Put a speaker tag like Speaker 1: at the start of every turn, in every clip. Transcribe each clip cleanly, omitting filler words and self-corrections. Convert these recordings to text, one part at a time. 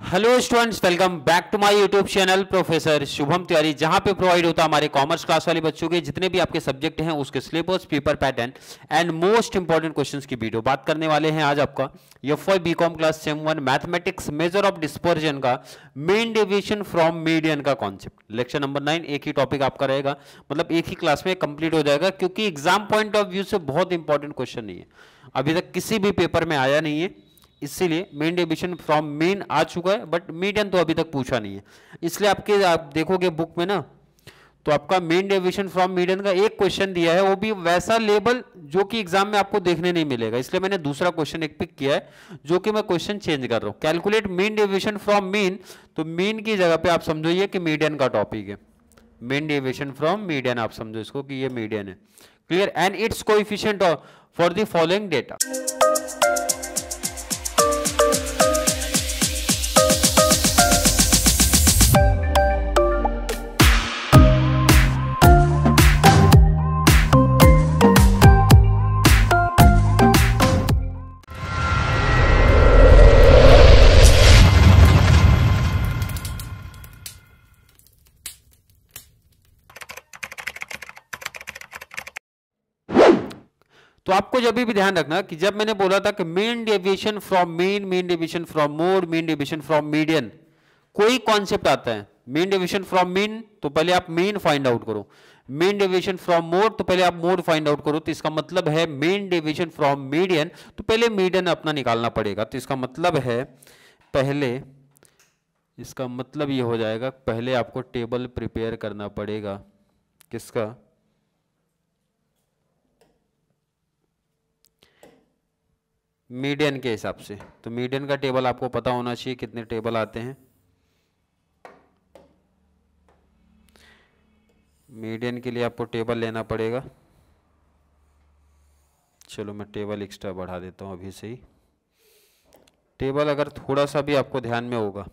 Speaker 1: Hello students, welcome back to my YouTube channel professor Shubham Tiwari, जहां पे provide होता है हमारे कॉमर्स क्लास वाले बच्चों के जितने भी आपके सब्जेक्ट हैं उसके syllabus, paper pattern and most important questions की वीडियो बात करने वाले हैं। आज आपका F5 B Com class sem 1 mathematics measure of dispersion का मेन डेविएशन फ्रॉम मीडियन का कॉन्सेप्ट लेक्चर नंबर 9। एक ही टॉपिक आपका रहेगा, मतलब एक ही क्लास में कंप्लीट हो जाएगा, क्योंकि एग्जाम पॉइंट ऑफ व्यू से बहुत इंपॉर्टेंट क्वेश्चन नहीं है, अभी तक किसी भी पेपर में आया नहीं है। इसीलिए मेन डेविएशन फ्रॉम मीन आ चुका है, बट मीडियन तो अभी तक पूछा नहीं है। इसलिए आप देखोगे बुक में ना, तो आपका मेन डेविएशन फ्रॉम मीडियन का एक क्वेश्चन दिया है, वो भी वैसा लेवल जो कि एग्जाम में आपको देखने नहीं मिलेगा। इसलिए मैंने दूसरा क्वेश्चन एक पिक किया है, जो कि मैं क्वेश्चन चेंज कर रहा हूं। Calculate mean deviation from mean, तो मीन की जगह पे आप समझो ये कि मीडियन का टॉपिक है। मेन डेविएशन फ्रॉम मीडियन आप समझो इसको कि ये मीडियन है। Clear? And it's coefficient for the following data. तो आपको जब भी ध्यान रखना कि जब मैंने बोला था कि mean deviation from mean, mean deviation from mode, mean deviation from median, कोई कॉन्सेप्ट आता है मीन डेविएशन फ्रॉम मीन, तो पहले आप मीन फाइंड आउट करो। मीन डेविएशन फ्रॉम मोड, तो पहले आप मोड फाइंड आउट करो। तो इसका मतलब है मीन डेविएशन फ्रॉम मीडियन, तो पहले मीडियन अपना निकालना पड़ेगा। तो इसका मतलब है पहले, इसका मतलब ये हो जाएगा पहले आपको टेबल प्रिपेयर करना पड़ेगा। किसका? मीडियन के हिसाब से। तो मीडियन का टेबल आपको पता होना चाहिए, कितने टेबल आते हैं। मीडियन के लिए आपको टेबल लेना पड़ेगा। चलो मैं टेबल एक्स्ट्रा बढ़ा देता हूँ अभी से ही। टेबल अगर थोड़ा सा भी आपको ध्यान में होगा,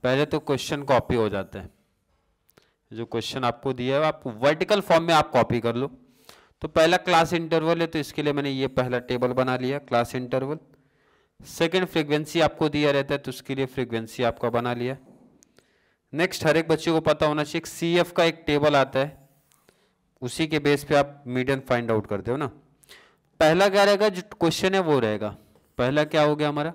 Speaker 1: पहले तो क्वेश्चन कॉपी हो जाता है। जो क्वेश्चन आपको दिया है आप वर्टिकल फॉर्म में आप कॉपी कर लो। तो पहला क्लास इंटरवल है, तो इसके लिए मैंने ये पहला टेबल बना लिया, क्लास इंटरवल। सेकंड फ्रीक्वेंसी आपको दिया रहता है, तो उसके लिए फ्रीक्वेंसी आपका बना लिया। नेक्स्ट, हर एक बच्चे को पता होना चाहिए CF का एक टेबल आता है, उसी के बेस पे आप मीडियन फाइंड आउट करते हो ना। पहला क्या रहेगा, जो क्वेश्चन है वो रहेगा। पहला क्या हो गया हमारा,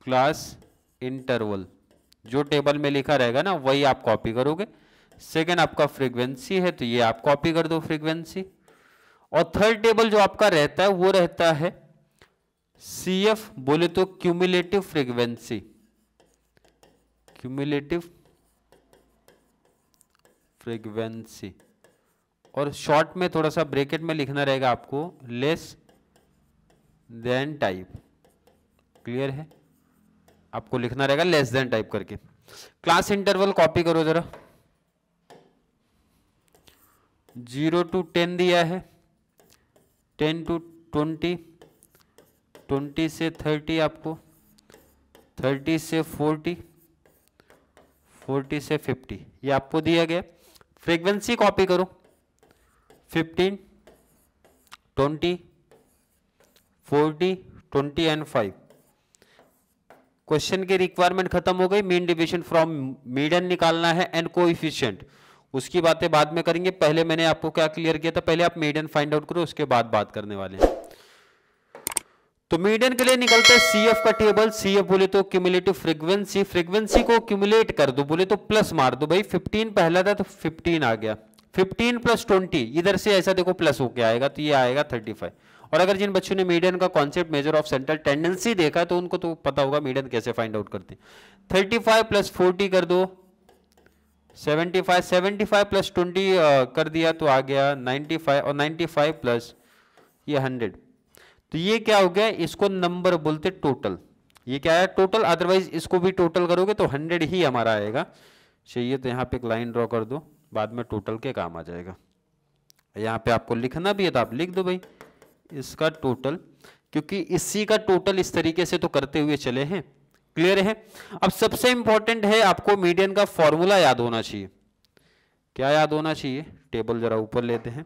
Speaker 1: क्लास इंटरवल, जो टेबल में लिखा रहेगा ना वही आप कॉपी करोगे। सेकंड आपका फ्रीक्वेंसी है, तो ये आप कॉपी कर दो फ्रीक्वेंसी। और थर्ड टेबल जो आपका रहता है वो रहता है CF, बोले तो क्यूमुलेटिव फ्रीक्वेंसी। क्यूमुलेटिव फ्रीक्वेंसी, और शॉर्ट में थोड़ा सा ब्रैकेट में लिखना रहेगा आपको लेस देन टाइप। क्लियर है? आपको लिखना रहेगा लेस देन टाइप करके। क्लास इंटरवल कॉपी करो जरा। 0 to 10 दिया है, 10 to 20, 20 से 30 आपको, 30 से 40, 40 से 50, ये आपको दिया गया। फ्रीक्वेंसी कॉपी करो, 15, 20, 40, 20 एंड 5। क्वेश्चन की रिक्वायरमेंट खत्म हो गई। मीन डेविएशन फ्रॉम मीडियन निकालना है एंड कोएफिशिएंट, उसकी बातें बाद में करेंगे। पहले मैंने आपको क्या क्लियर किया था, पहले आप मीडियन फाइंड आउट करो, उसके बाद बात करने वाले हैं। तो मीडियन के लिए निकलते हैं CF का टेबल। CF बोले तो क्यूमुलेटिव फ्रीक्वेंसी, फ्रीक्वेंसी को क्यूमुलेट कर दो, बोले तो प्लस मार दो। भाई 15 पहला था तो 15 आ गया, 15 + 20 इधर से ऐसा देखो प्लस होके आएगा, तो ये आएगा 35। और अगर जिन बच्चों ने मीडियन का concept measure of central tendency देखा है तो उनको तो पता होगा मीडियन कैसे फाइंड आउट करते हैं। 35 + 40 कर दो 75, 75 + 20 कर दिया तो आ गया 95, और 95 प्लस ये 100, तो ये क्या हो गया, इसको नंबर बोलते टोटल। ये क्या है, टोटल। अदरवाइज इसको भी टोटल करोगे तो 100 ही हमारा आएगा। चाहिए तो यहाँ पे एक लाइन ड्रॉ कर दो, बाद में टोटल के काम आ जाएगा। यहाँ पे आपको लिखना भी है तो आप लिख दो भाई इसका टोटल, क्योंकि इसी का टोटल इस तरीके से तो करते हुए चले हैं। क्लियर है? अब सबसे इंपॉर्टेंट है आपको मीडियन का फॉर्मूला याद होना चाहिए। क्या याद होना चाहिए, टेबल जरा ऊपर लेते हैं।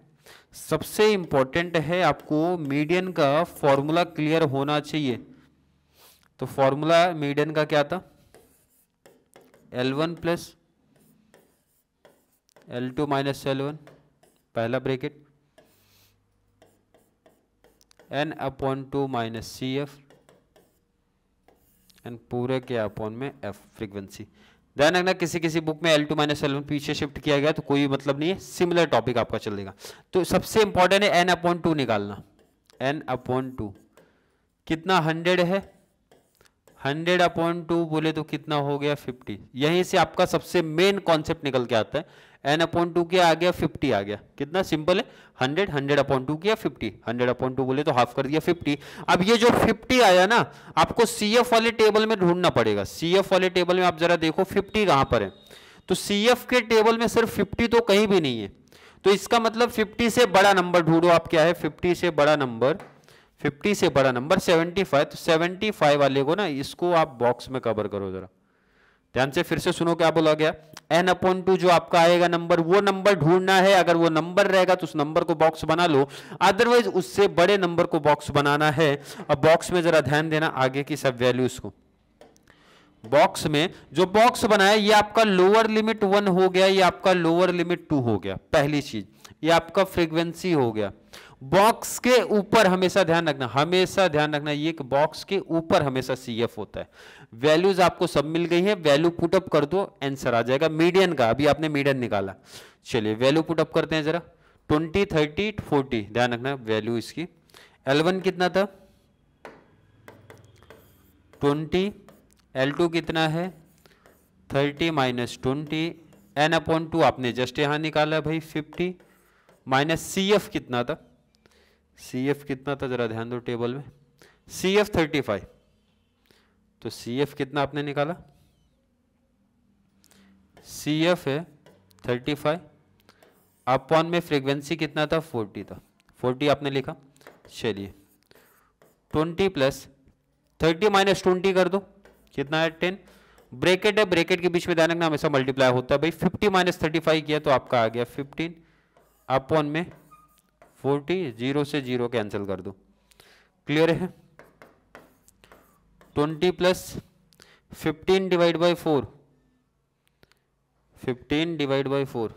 Speaker 1: सबसे इंपॉर्टेंट है आपको मीडियन का फॉर्मूला क्लियर होना चाहिए। तो फॉर्मूला मीडियन का क्या था, L1 plus L2 minus L1 पहला bracket n/2 minus CF and पूरे के अपॉन में F फ्रीक्वेंसी। ध्यान रखना किसी किसी बुक में L2 माइनस L1 पीछे शिफ्ट किया गया तो कोई मतलब नहीं है, सिमिलर टॉपिक आपका चलेगा। तो सबसे इंपॉर्टेंट है n/2 निकालना। n/2 कितना 100 है, 100/2 बोले तो कितना हो गया 50। यहीं से आपका सबसे मेन कॉन्सेप्ट निकल के आता है। n/2 क्या आ गया 50 आ गया। कितना सिंपल है, 100 100/2 किया 50, 100/2 बोले तो हाफ कर दिया 50। अब ये जो 50 आया ना आपको CF वाले टेबल में ढूंढना पड़ेगा। CF वाले टेबल में आप जरा देखो 50 कहां पर है, तो CF के टेबल में सिर्फ 50 तो कहीं भी नहीं है। तो इसका मतलब 50 से बड़ा नंबर ढूंढो आप। क्या है 50 से बड़ा नंबर, 50 से बड़ा नंबर 75। तो 75 वाले को ना इसको आप बॉक्स में कवर करो जरा ध्यान से। फिर से सुनो क्या बोला गया, n/2 जो आपका आएगा नंबर, वो नंबर ढूंढना है। अगर वो नंबर रहेगा तो उस नंबर को बॉक्स बना लो, अदरवाइज उससे बड़े नंबर को बॉक्स बनाना है। अब बॉक्स में जरा ध्यान देना आगे की सब वैल्यूज को। बॉक्स में जो बॉक्स बनाया ये आपका लोअर लिमिट 1 हो गया, ये आपका लोअर लिमिट 2 हो गया। पहली चीज ये आपका फ्रीक्वेंसी हो गया। बॉक्स के ऊपर हमेशा ध्यान रखना, हमेशा ध्यान रखना, ये बॉक्स के ऊपर हमेशा CF होता है। वैल्यूज आपको सब मिल गई है, वैल्यू पुटअप कर दो आंसर आ जाएगा मीडियन का। अभी आपने मीडियन निकाला, चलिए वैल्यू पुटअप करते हैं जरा। 20 30 40 ध्यान रखना वैल्यू इसकी। L1 कितना था 20, L2 कितना है 30 माइनस 20, n/2 आपने जस्ट यहां निकाला भाई 50 माइनस CF कितना था, CF कितना था जरा ध्यान दो टेबल में, CF 35। तो CF कितना आपने निकाला, CF है 35 अपॉन में फ्रीक्वेंसी कितना था 40 था, 40 आपने लिखा। चलिए 20 प्लस 30 माइनस 20 कर दो, कितना है 10। ब्रैकेट है, ब्रैकेट के बीच में ध्यान रखना हमेशा मल्टीप्लाई होता है भाई। 50 माइनस 35 किया तो आपका आ गया 15 अपॉन में 40, 0 से 0 कैंसिल कर दो। क्लियर है। 20 plus 15 divide by 4, 15 divide by 4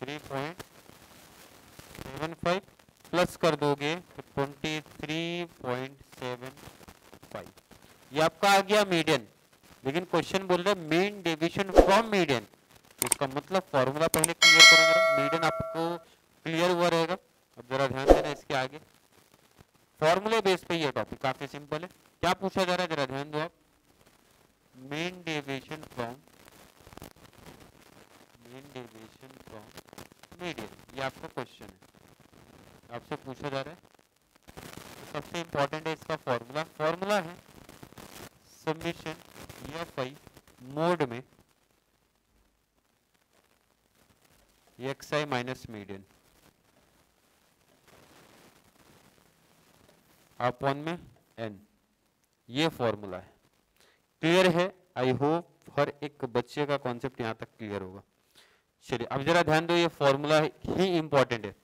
Speaker 1: 3.75 plus कर दोगे तो 23.75। ये आपका आ गया मीडियन। लेकिन क्वेश्चन बोल रहे मीन डेविएशन फ्रॉम मीडियन, इसका मतलब फॉर्मूला पहले क्लियर करो जरा। मीडियन आपको क्लियर हुआ रहेगा। अब जरा ध्यान देना इसके आगे, फॉर्मूले बेस पे ये टॉपिक काफी सिंपल है। क्या पूछा जा रहा है जरा ध्यान दो आप, मीन डेविएशन फ्रॉम मीडियन, ये आपका क्वेश्चन है, आपसे पूछा जा रहा है। तो सबसे इंपॉर्टेंट है इसका फॉर्मूला, फॉर्मूला है समेशन FI मोड में XI माइनस मीडियन अपॉन में N, ये फॉर्मूला है। क्लियर है, आई होप हर एक बच्चे का कॉन्सेप्ट यहां तक क्लियर होगा। चलिए अब जरा ध्यान दो, ये फॉर्मूला ही इंपॉर्टेंट है।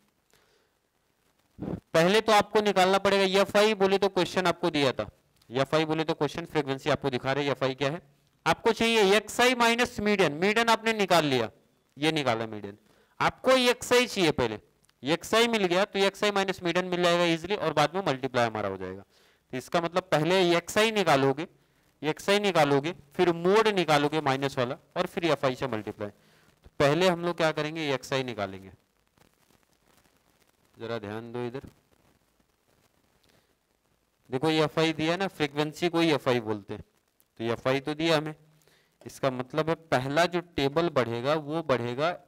Speaker 1: पहले तो आपको निकालना पड़ेगा FI बोले तो क्वेश्चन आपको दिया था, FI बोले तो क्वेश्चन फ्रीक्वेंसी आपको दिखा रहे हैं। FI क्या है आपको चाहिए XI माइनस मीडियन, मीडियन आपने निकाल लिया, ये निकाला मीडियन। आपको XI चाहिए, पहले XI मिल गया तो XI माइनस मीडियन मिल जाएगा इजीली, और बाद में मल्टीप्लाई हमारा हो जाएगा। तो इसका मतलब पहले XI निकालोगे, XI निकालोगे, फिर मोड निकालोगे माइनस वाला, और फिर FI से मल्टीप्लाई। तो पहले हम लोग क्या करेंगे XI निकालेंगे। जरा ध्यान दो इधर देखो, ये FI दिया ना, फ्रीक्वेंसी को ही FI बोलते हैं। तो ये FI तो दिया हमें, इसका मतलब है पहला जो टेबल बढ़ेगा वो बढ़ेगा,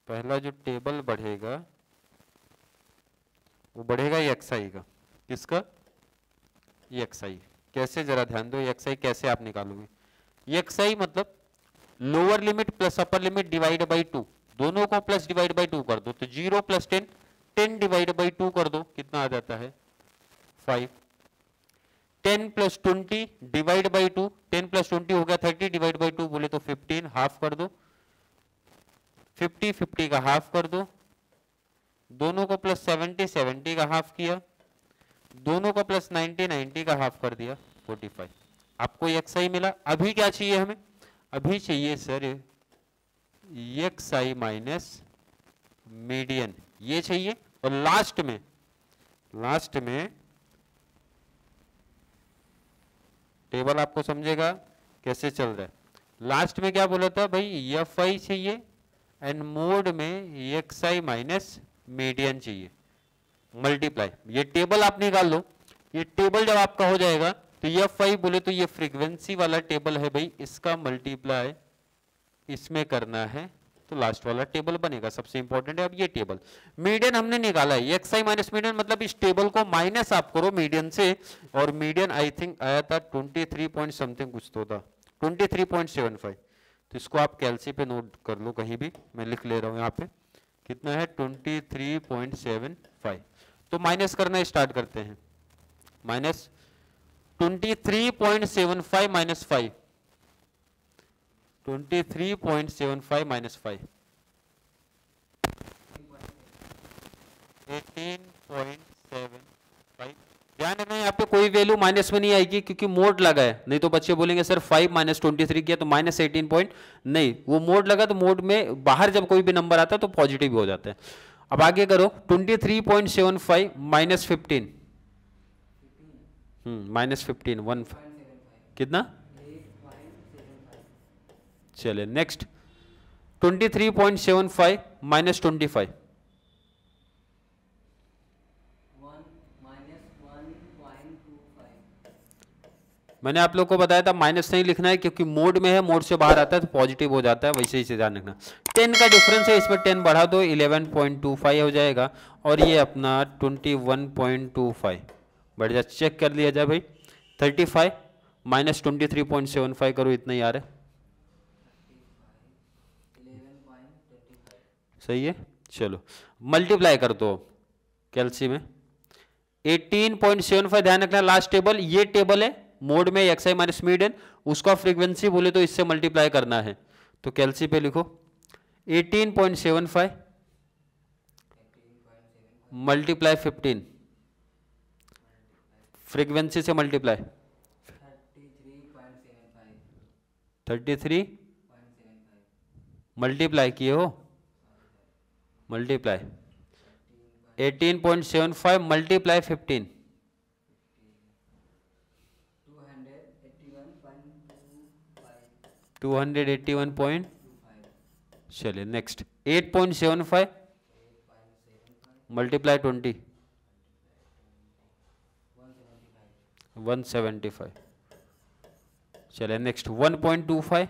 Speaker 1: पहला जो टेबल बढ़ेगा वो बढ़ेगा XI का। किसका, XI। कैसे जरा ध्यान दो, XI कैसे आप निकालोगे। XI मतलब lower limit plus upper limit divide by 2, दोनों को प्लस डिवाइड बाई 2 कर दो। तो 0 प्लस 10, 10 डिवाइड बाई 2 कर दो, कितना आ जाता है 5। 10 प्लस 20 डिवाइड बाई 2, 10 प्लस 20 हो गया 30, डिवाइड बाई 2 बोले तो 15, हाफ कर दो, 50, 50 का हाफ कर दो, दोनों को प्लस 70, 70 का हाफ किया, दोनों को प्लस 90, 90 का हाफ कर दिया, 45। आपको एक्स आई मिला। अभी क्या चाहिए हमें? अभी चाहिए सर एक्स आई माइनस मीडियन, ये चाहिए। और लास्ट में टेबल आपको समझेगा कैसे चल रहा है। लास्ट में क्या बोला था भाई? एफ आई चाहिए एंड मोड में एक्स आई माइनस मीडियन चाहिए, मल्टीप्लाई। ये टेबल आप निकाल लो। ये टेबल जब आपका हो जाएगा तो एफ आई बोले तो ये फ्रीक्वेंसी वाला टेबल है भाई, इसका मल्टीप्लाई इसमें करना है तो लास्ट वाला टेबल बनेगा। सबसे इंपॉर्टेंट है अब ये टेबल। मीडियन हमने निकाला है, एक्स आई माइनस मीडियन, मतलब इस टेबल को माइनस आप करो मीडियन से, और मीडियन आई थिंक आया था 23 पॉइंट समथिंग कुछ तो था, 23.75। तो इसको आप कैलसी पे नोट कर लो कहीं भी, मैं लिख ले रहा हूं यहाँ पे कितना है 23.75। तो माइनस करना स्टार्ट करते हैं। Minus 23.75 minus 5, 23.75 minus 5, 18.75। ध्यान रखना यहाँ पे कोई वैल्यू माइनस में नहीं आएगी क्योंकि मोड लगा है, नहीं तो बच्चे बोलेंगे सर 5 माइनस 23 किया तो माइनस 18 पॉइंट, नहीं वो मोड लगा तो मोड में बाहर जब कोई भी नंबर आता है तो पॉजिटिव हो जाता है। अब आगे करो 23.75 माइनस 15, माइनस 15 1 कितना, चले नेक्स्ट 23.75 माइनस 25, मैंने आप लोग को बताया था माइनस नहीं लिखना है क्योंकि मोड में है, मोड से बाहर आता है तो पॉजिटिव हो जाता है, वैसे ही से ध्यान रखना। 10 का डिफरेंस है, इस पर 10 बढ़ा दो 11.25 हो जाएगा, और ये अपना 21.25 बढ़ जा, चेक कर लिया जाए भाई। 35 माइनस 23.75 करो, इतना ही आ रहा है, सही है। चलो मल्टीप्लाई कर दो कैलसी में 18.75, ध्यान रखना लास्ट टेबल ये टेबल है, मोड में एक्स आई माइनस मीडियन, उसका फ्रीक्वेंसी बोले तो इससे मल्टीप्लाई करना है, तो कैलसी पे लिखो 18.75 मल्टीप्लाई 15, फ्रीक्वेंसी से मल्टीप्लाई 33 मल्टीप्लाई किए हो, मल्टीप्लाई 18.75 मल्टीप्लाई 15, 281 चलिए नेक्स्ट 8.75 मल्टीप्लाई 20, 175 चलिए नेक्स्ट 1.25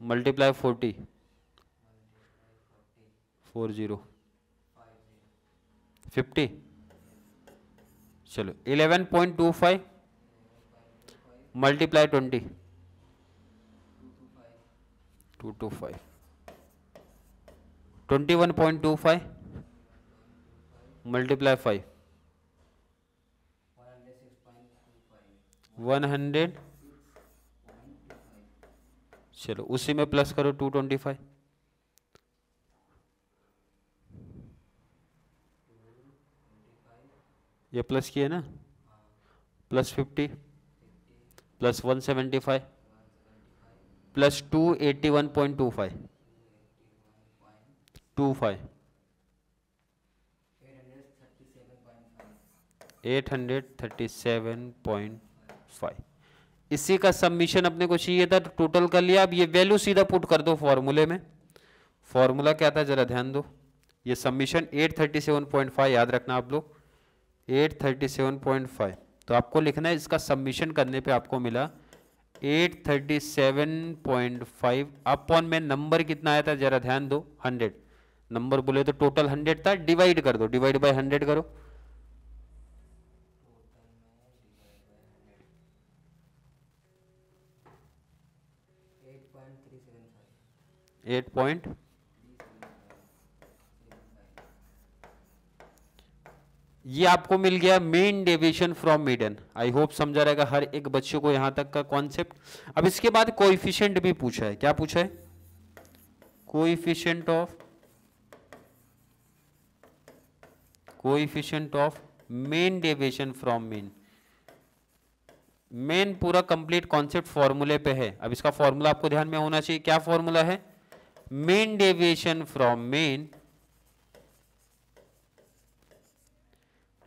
Speaker 1: मल्टीप्लाई 40, 50 चलो 11.25 मल्टीप्लाई 20, 225 21.25 मल्टीप्लाई 5, 100 चलो उसी में प्लस करो 225, ये प्लस किया ना, प्लस 50 प्लस 175 प्लस 281.25 25 837.5। इसी का सबमिशन अपने को चाहिए था, तो टोटल कर लिया। अब ये वैल्यू सीधा पुट कर दो फॉर्मूले में। फॉर्मूला क्या था जरा ध्यान दो, ये सबमिशन 837.5 याद रखना आप लोग, 837.5। तो आपको लिखना है इसका सबमिशन करने पे आपको मिला 837.5 अपॉन में नंबर कितना आया था जरा ध्यान दो, 100 नंबर बोले तो टोटल 100 था, डिवाइड कर दो, डिवाइड बाय 100 करो, 8. ये आपको मिल गया main deviation from median. I hope समझा रहेगा हर एक बच्चे को यहां तक का कॉन्सेप्ट। अब इसके बाद कोएफिशिएंट भी पूछा है। क्या पूछा है? Coefficient of main deviation from mean. Main पूरा कंप्लीट कॉन्सेप्ट फॉर्मूले पे है। अब इसका फॉर्मूला आपको ध्यान में होना चाहिए। क्या फॉर्मूला है? Main deviation from main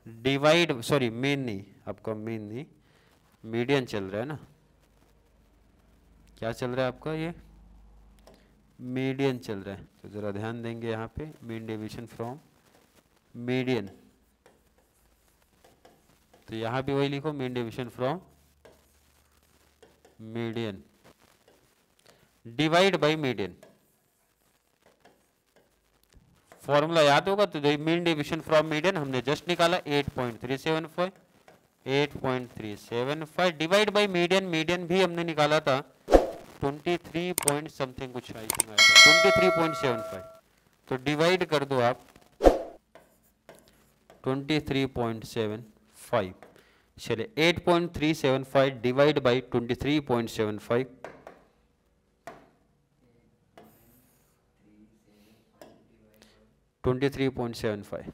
Speaker 1: divide, sorry main नहीं, आपका मेन नहीं, मीडियन चल रहा है ना। क्या चल रहा है आपका? ये मीडियन चल रहा है। तो जरा ध्यान देंगे यहाँ पे, मेन डेविएशन फ्रॉम मीडियन। तो यहाँ भी वही लिखो, main deviation from median divide by median. Formula याद होगा तो मेन डेविएशन फ्रॉम मीडियन हमने जस्ट निकाला 8.375 डिवाइड बाय मीडियन। मीडियन भी हमने निकाला था 23 पॉइंट समथिंग कुछ आई थिंक आया था 23.75। तो डिवाइड कर दो आप 23.75। चलिए 8.375 डिवाइड बाय 23.75 23.75।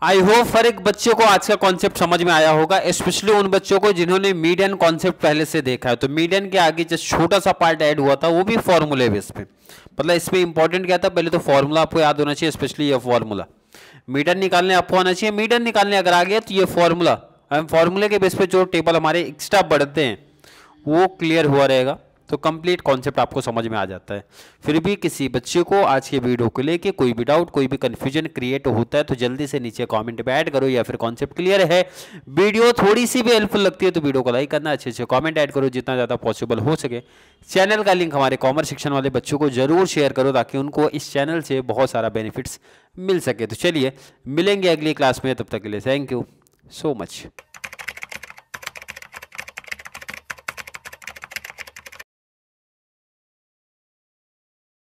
Speaker 1: आई होप हर एक बच्चे को आज का कॉन्सेप्ट समझ में आया होगा, स्पेशली उन बच्चों को जिन्होंने मीडियन कॉन्सेप्ट पहले से देखा है। तो मीडियन के आगे जो छोटा सा पार्ट ऐड हुआ था वो भी फॉर्मूले बेस पे। मतलब इसमें इंपॉर्टेंट क्या था? पहले तो फॉर्मूला आपको याद होना चाहिए, स्पेशली ये फॉर्मूला। मीडियन निकालने आपको आना चाहिए। मीडियन निकालने अगर आ गया तो ये फॉर्मूला, हम फॉर्मूले के बेस पे जो टेबल हमारे एक्स्ट्रा बढ़ते हैं वो क्लियर हुआ रहेगा। तो कंप्लीट कॉन्सेप्ट आपको समझ में आ जाता है। फिर भी किसी बच्चे को आज के वीडियो को लेके कोई भी डाउट, कोई भी कंफ्यूजन क्रिएट होता है तो जल्दी से नीचे कमेंट पे ऐड करो, या फिर कॉन्सेप्ट क्लियर है, वीडियो थोड़ी सी भी हेल्पफुल लगती है तो वीडियो को लाइक करना, अच्छे अच्छे कमेंट ऐड करो जितना ज़्यादा पॉसिबल हो सके। चैनल का लिंक हमारे कॉमर्स सेक्शन वाले बच्चों को जरूर शेयर करो ताकि उनको इस चैनल से बहुत सारा बेनिफिट्स मिल सके। तो चलिए मिलेंगे अगली क्लास में, तब तक के लिए थैंक यू सो मच।